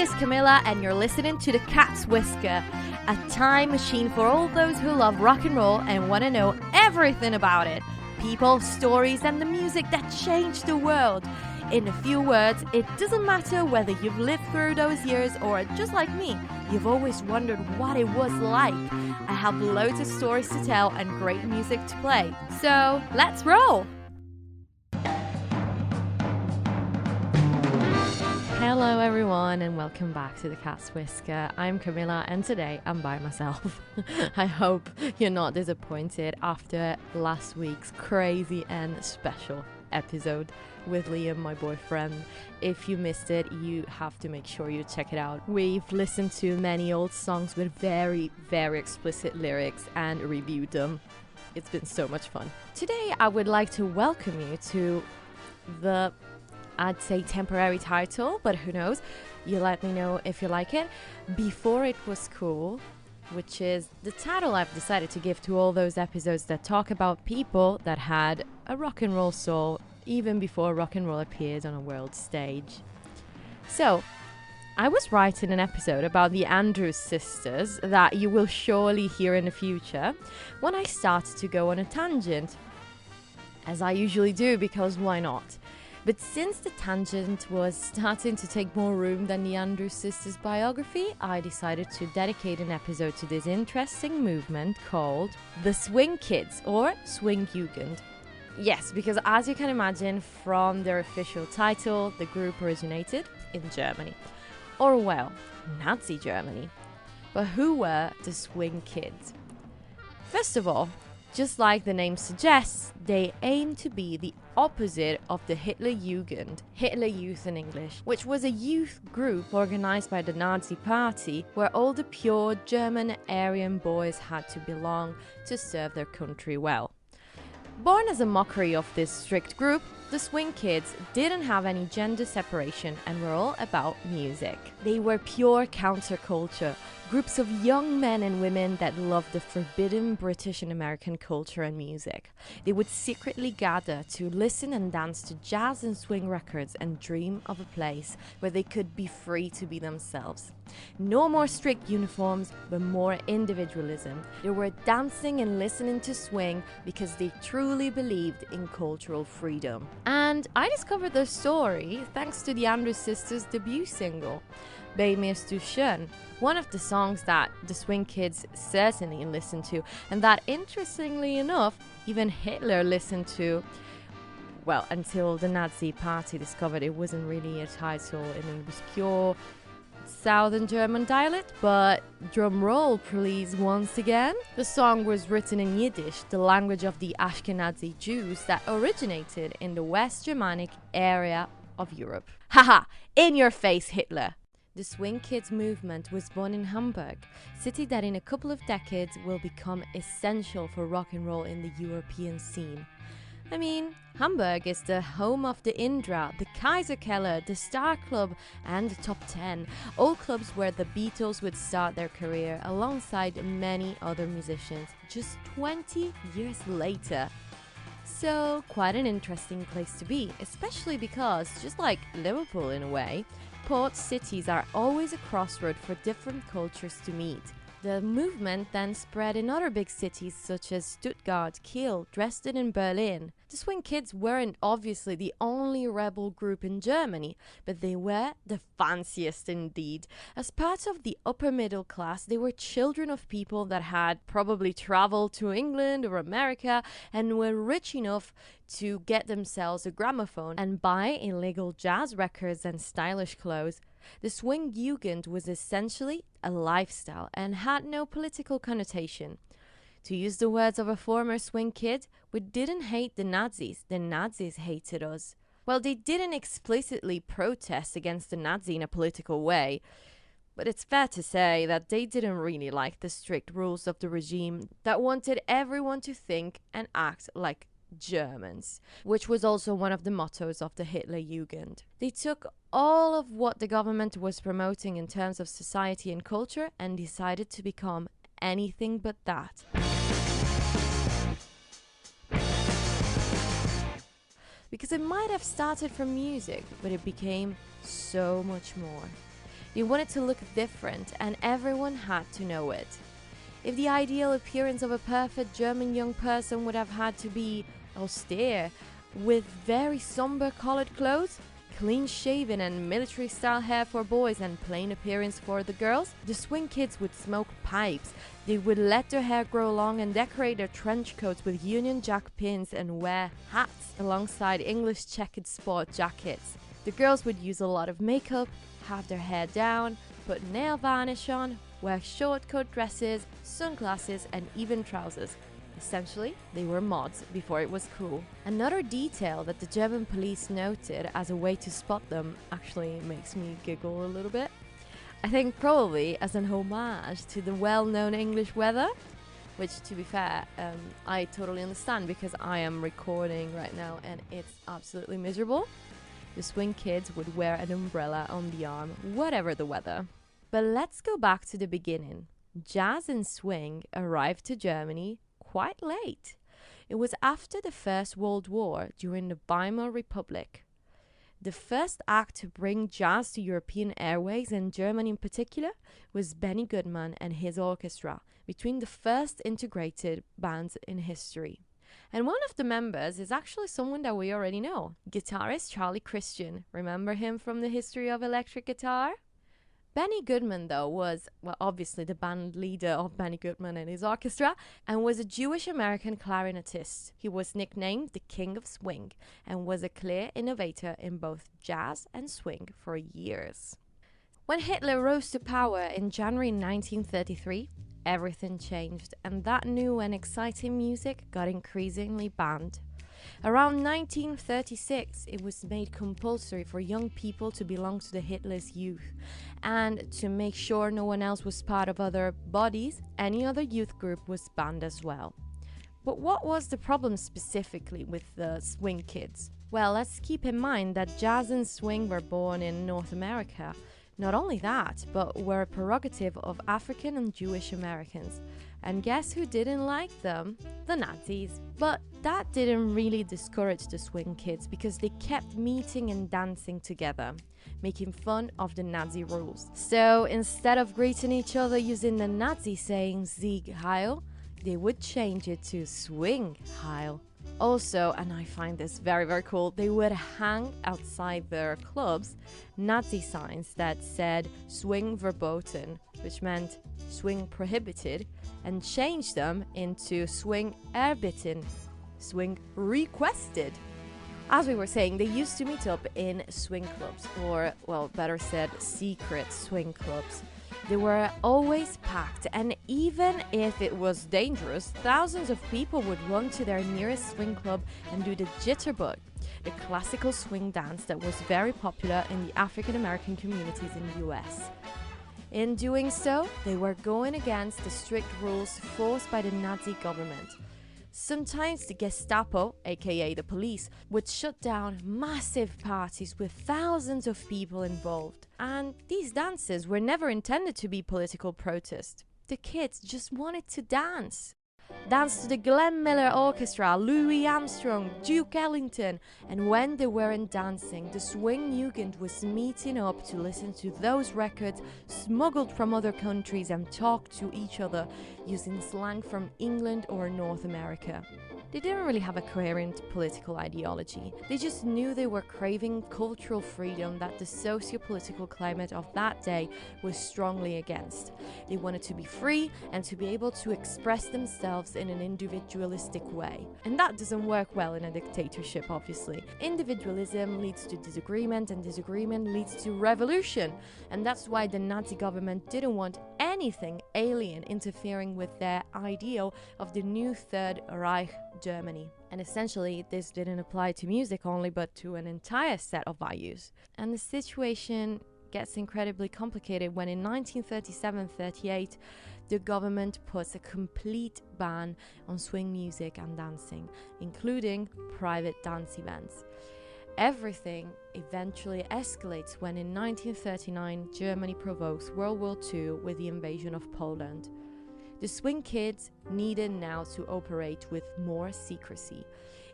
is Camilla, and you're listening to The Cat's Whisker, a time machine for all those who love rock and roll and want to know everything about it. People, stories, and the music that changed the world. In a few words, it doesn't matter whether you've lived through those years or, just like me, you've always wondered what it was like. I have loads of stories to tell and great music to play. So, let's roll! Hello everyone and welcome back to The Cat's Whisker. I'm Camilla and today I'm by myself. I hope you're not disappointed after last week's crazy and special episode with Liam, my boyfriend. If you missed it, you have to make sure you check it out. We've listened to many old songs with very, very explicit lyrics and reviewed them. It's been so much fun. Today I would like to welcome you to the, I'd say, temporary title, but who knows? You let me know if you like it. Before It Was Cool, which is the title I've decided to give to all those episodes that talk about people that had a rock and roll soul even before rock and roll appeared on a world stage. So, I was writing an episode about the Andrews sisters that you will surely hear in the future when I started to go on a tangent, as I usually do, because why not? But since the tangent was starting to take more room than the Andrews sisters biography, I decided to dedicate an episode to this interesting movement called the Swing Kids, or SwingJugend. Yes, because as you can imagine from their official title, the group originated in Germany. Or well, Nazi Germany. But who were the Swing Kids? First of all, just like the name suggests, they aim to be the opposite of the Hitlerjugend, Hitler Youth in English, which was a youth group organized by the Nazi Party where all the pure German Aryan boys had to belong to serve their country well. Born as a mockery of this strict group, the Swing Kids didn't have any gender separation and were all about music. They were pure counterculture, groups of young men and women that loved the forbidden British and American culture and music. They would secretly gather to listen and dance to jazz and swing records and dream of a place where they could be free to be themselves. No more strict uniforms, but more individualism. They were dancing and listening to swing because they truly believed in cultural freedom. And I discovered their story thanks to the Andrews sisters' debut single, Bei mir's du schön, one of the songs that the Swing Kids certainly listened to, and that, interestingly enough, even Hitler listened to. Well, until the Nazi Party discovered it wasn't really a title in an obscure Southern German dialect, but drum roll please once again. The song was written in Yiddish, the language of the Ashkenazi Jews that originated in the West Germanic area of Europe. Haha, in your face, Hitler! The Swing Kids movement was born in Hamburg, city that in a couple of decades will become essential for rock and roll in the European scene. I mean, Hamburg is the home of the Indra, the Kaiserkeller, the Star Club, and the Top 10, all clubs where the Beatles would start their career alongside many other musicians just 20 years later. So, quite an interesting place to be, especially because, just like Liverpool in a way, port cities are always a crossroad for different cultures to meet. The movement then spread in other big cities such as Stuttgart, Kiel, Dresden and Berlin. The Swing Kids weren't obviously the only rebel group in Germany, but they were the fanciest indeed. As part of the upper middle class, they were children of people that had probably traveled to England or America and were rich enough to get themselves a gramophone and buy illegal jazz records and stylish clothes. The SwingJugend was essentially a lifestyle and had no political connotation. To use the words of a former Swing Kid, we didn't hate the Nazis hated us. Well, they didn't explicitly protest against the Nazi in a political way, but it's fair to say that they didn't really like the strict rules of the regime that wanted everyone to think and act like Germans, which was also one of the mottos of the Hitlerjugend. They took all of what the government was promoting in terms of society and culture and decided to become anything but that. Because it might have started from music, but it became so much more. They wanted to look different, and everyone had to know it. If the ideal appearance of a perfect German young person would have had to be austere, with very somber colored clothes, clean shaven and military style hair for boys and plain appearance for the girls, the swing kids would smoke pipes. They would let their hair grow long and decorate their trench coats with Union Jack pins and wear hats alongside English checkered sport jackets. The girls would use a lot of makeup, have their hair down, put nail varnish on, wear short coat dresses, sunglasses and even trousers. Essentially, they were mods before it was cool. Another detail that the German police noted as a way to spot them actually makes me giggle a little bit. I think probably as an homage to the well-known English weather, which, to be fair, I totally understand because I am recording right now and it's absolutely miserable. The swing kids would wear an umbrella on the arm, whatever the weather. But let's go back to the beginning. Jazz and swing arrived to Germany quite late. It was after the First World War, during the Weimar Republic. The first act to bring jazz to European airways, and Germany in particular, was Benny Goodman and his orchestra, between the first integrated bands in history. And one of the members is actually someone that we already know, guitarist Charlie Christian. Remember him from the history of electric guitar? Benny Goodman, though, was, well, obviously the band leader of Benny Goodman and his orchestra, and was a Jewish-American clarinetist. He was nicknamed the King of Swing, and was a clear innovator in both jazz and swing for years. When Hitler rose to power in January 1933, everything changed, and that new and exciting music got increasingly banned. Around 1936, it was made compulsory for young people to belong to the Hitler's youth, and to make sure no one else was part of other bodies, any other youth group was banned as well. But what was the problem specifically with the swing kids? Well, let's keep in mind that jazz and swing were born in North America. Not only that, but were a prerogative of African and Jewish Americans. And guess who didn't like them? The Nazis. But that didn't really discourage the swing kids because they kept meeting and dancing together, making fun of the Nazi rules. So instead of greeting each other using the Nazi saying Sieg Heil, they would change it to Swing Heil. Also, and I find this very, very cool, they would hang outside their clubs Nazi signs that said Swing Verboten, which meant swing prohibited, and change them into Swing Erbitten, swing requested. As we were saying, they used to meet up in swing clubs, or, well, better said, secret swing clubs. They were always packed, and even if it was dangerous, thousands of people would run to their nearest swing club and do the jitterbug, the classical swing dance that was very popular in the African American communities in the US. In doing so, they were going against the strict rules forced by the Nazi government. Sometimes the Gestapo, aka the police, would shut down massive parties with thousands of people involved. And these dances were never intended to be political protest. The kids just wanted to dance. Dance to the Glenn Miller Orchestra, Louis Armstrong, Duke Ellington, and when they weren't dancing, the SwingJugend was meeting up to listen to those records smuggled from other countries and talk to each other using slang from England or North America. They didn't really have a coherent political ideology. They just knew they were craving cultural freedom that the socio-political climate of that day was strongly against. They wanted to be free and to be able to express themselves in an individualistic way. And that doesn't work well in a dictatorship, obviously. Individualism leads to disagreement, and disagreement leads to revolution. And that's why the Nazi government didn't want anything alien interfering with their ideal of the new Third Reich Germany. And essentially, this didn't apply to music only, but to an entire set of values. And the situation gets incredibly complicated when in 1937-38, the government puts a complete ban on swing music and dancing, including private dance events. Everything eventually escalates when in 1939, Germany provokes World War II with the invasion of Poland. The swing kids needed now to operate with more secrecy.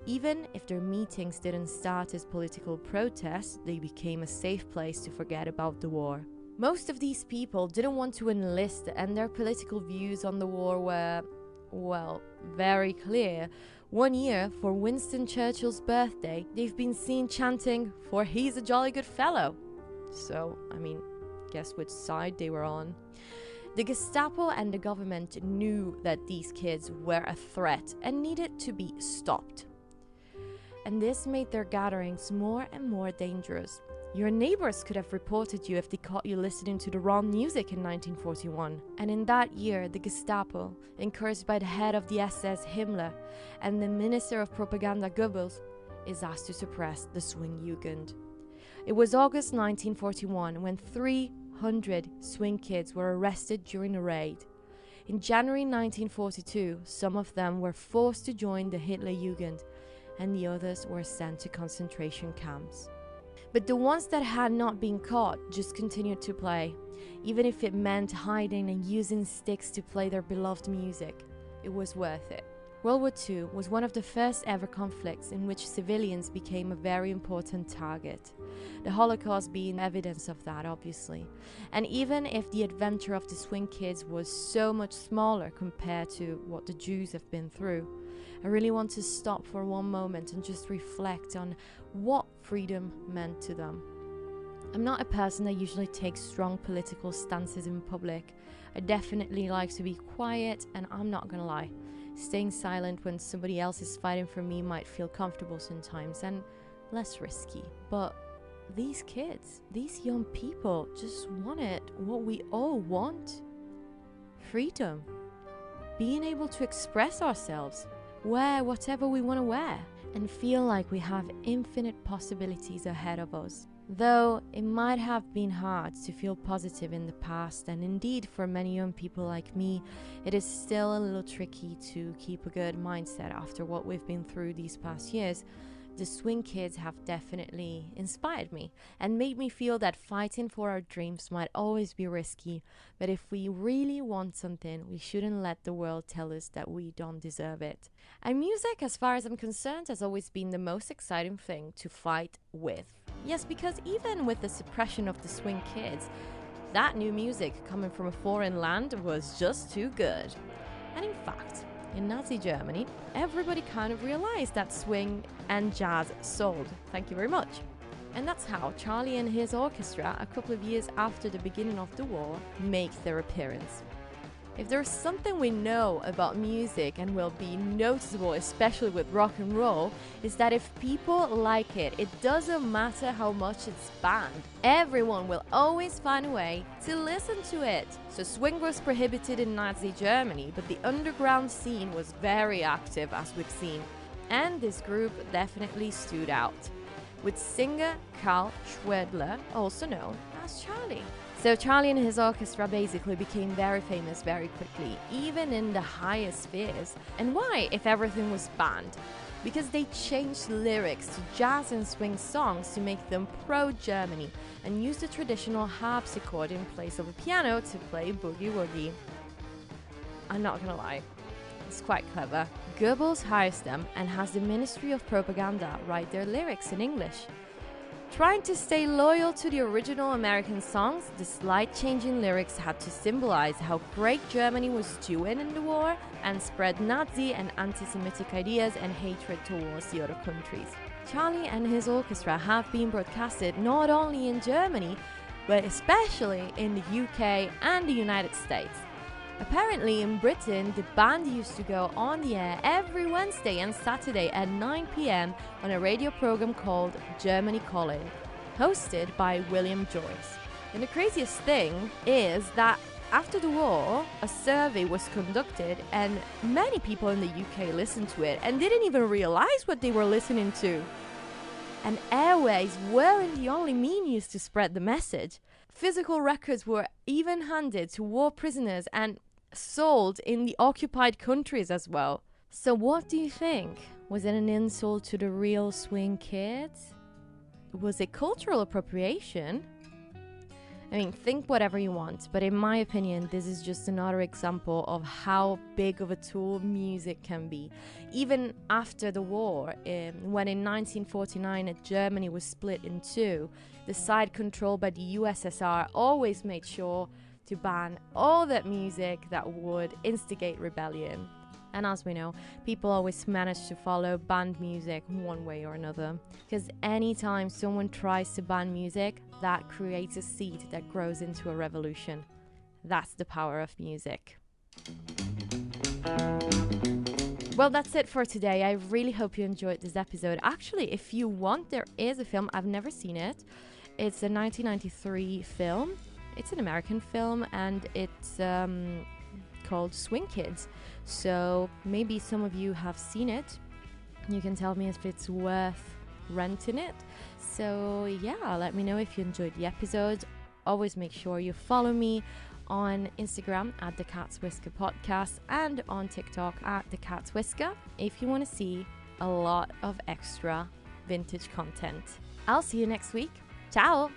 Even if their meetings didn't start as political protests, they became a safe place to forget about the war. Most of these people didn't want to enlist, and their political views on the war were, well, very clear. One year, for Winston Churchill's birthday, they've been seen chanting, "For he's a jolly good fellow." So, guess which side they were on. The Gestapo and the government knew that these kids were a threat and needed to be stopped. And this made their gatherings more and more dangerous. Your neighbors could have reported you if they caught you listening to the wrong music in 1941. And in that year, the Gestapo, encouraged by the head of the SS Himmler and the Minister of Propaganda Goebbels, is asked to suppress the SwingJugend. It was August 1941 when 300 swing kids were arrested during a raid. In January 1942, some of them were forced to join the Hitlerjugend, and the others were sent to concentration camps. But the ones that had not been caught just continued to play, even if it meant hiding and using sticks to play their beloved music. It was worth it. World War II was one of the first ever conflicts in which civilians became a very important target. The Holocaust being evidence of that, obviously. And even if the adventure of the swing kids was so much smaller compared to what the Jews have been through, I really want to stop for one moment and just reflect on what freedom meant to them. I'm not a person that usually takes strong political stances in public. I definitely like to be quiet, and I'm not gonna lie, staying silent when somebody else is fighting for me might feel comfortable sometimes and less risky. But these kids, these young people just wanted what we all want. Freedom. Being able to express ourselves, wear whatever we want to wear, and feel like we have infinite possibilities ahead of us. Though it might have been hard to feel positive in the past, and indeed for many young people like me, it is still a little tricky to keep a good mindset after what we've been through these past years. The swing kids have definitely inspired me and made me feel that fighting for our dreams might always be risky, but if we really want something, we shouldn't let the world tell us that we don't deserve it. And music, as far as I'm concerned, has always been the most exciting thing to fight with. Yes, because even with the suppression of the swing kids, that new music coming from a foreign land was just too good. And in fact, in Nazi Germany, everybody kind of realized that swing and jazz sold. Thank you very much. And that's how Charlie and his orchestra, a couple of years after the beginning of the war, make their appearance. If there's something we know about music and will be noticeable, especially with rock and roll, is that if people like it, it doesn't matter how much it's banned. Everyone will always find a way to listen to it. So swing was prohibited in Nazi Germany, but the underground scene was very active, as we've seen. And this group definitely stood out, with singer Karl Schwedler, also known as Charlie. So Charlie and his orchestra basically became very famous very quickly, even in the highest spheres. And why, if everything was banned? Because they changed lyrics to jazz and swing songs to make them pro-Germany and used the traditional harpsichord in place of a piano to play boogie-woogie. I'm not gonna lie, it's quite clever. Goebbels hires them and has the Ministry of Propaganda write their lyrics in English. Trying to stay loyal to the original American songs, the slight change in lyrics had to symbolize how great Germany was doing in the war and spread Nazi and anti-Semitic ideas and hatred towards the other countries. Charlie and his orchestra have been broadcasted not only in Germany, but especially in the UK and the United States. Apparently in Britain, the band used to go on the air every Wednesday and Saturday at 9 p.m. on a radio program called Germany Calling, hosted by William Joyce. And the craziest thing is that after the war, a survey was conducted and many people in the UK listened to it and didn't even realize what they were listening to. And airways weren't the only mean used to spread the message. Physical records were even handed to war prisoners and sold in the occupied countries as well. So what do you think? Was it an insult to the real swing kids? Was it cultural appropriation? I mean, think whatever you want, but in my opinion, this is just another example of how big of a tool music can be. Even after the war, when in 1949 Germany was split in two, the side controlled by the USSR always made sure to ban all that music that would instigate rebellion. And as we know, people always manage to follow banned music one way or another. Because anytime someone tries to ban music, that creates a seed that grows into a revolution. That's the power of music. Well, that's it for today. I really hope you enjoyed this episode. Actually, if you want, there is a film. I've never seen it. It's a 1993 film. It's an American film, and it's called SwingJugend. So maybe some of you have seen it. You can tell me if it's worth renting it. So yeah, let me know if you enjoyed the episode. Always make sure you follow me on Instagram at the Cat's Whisker Podcast and on TikTok at the Cat's Whisker if you want to see a lot of extra vintage content. I'll see you next week. Ciao!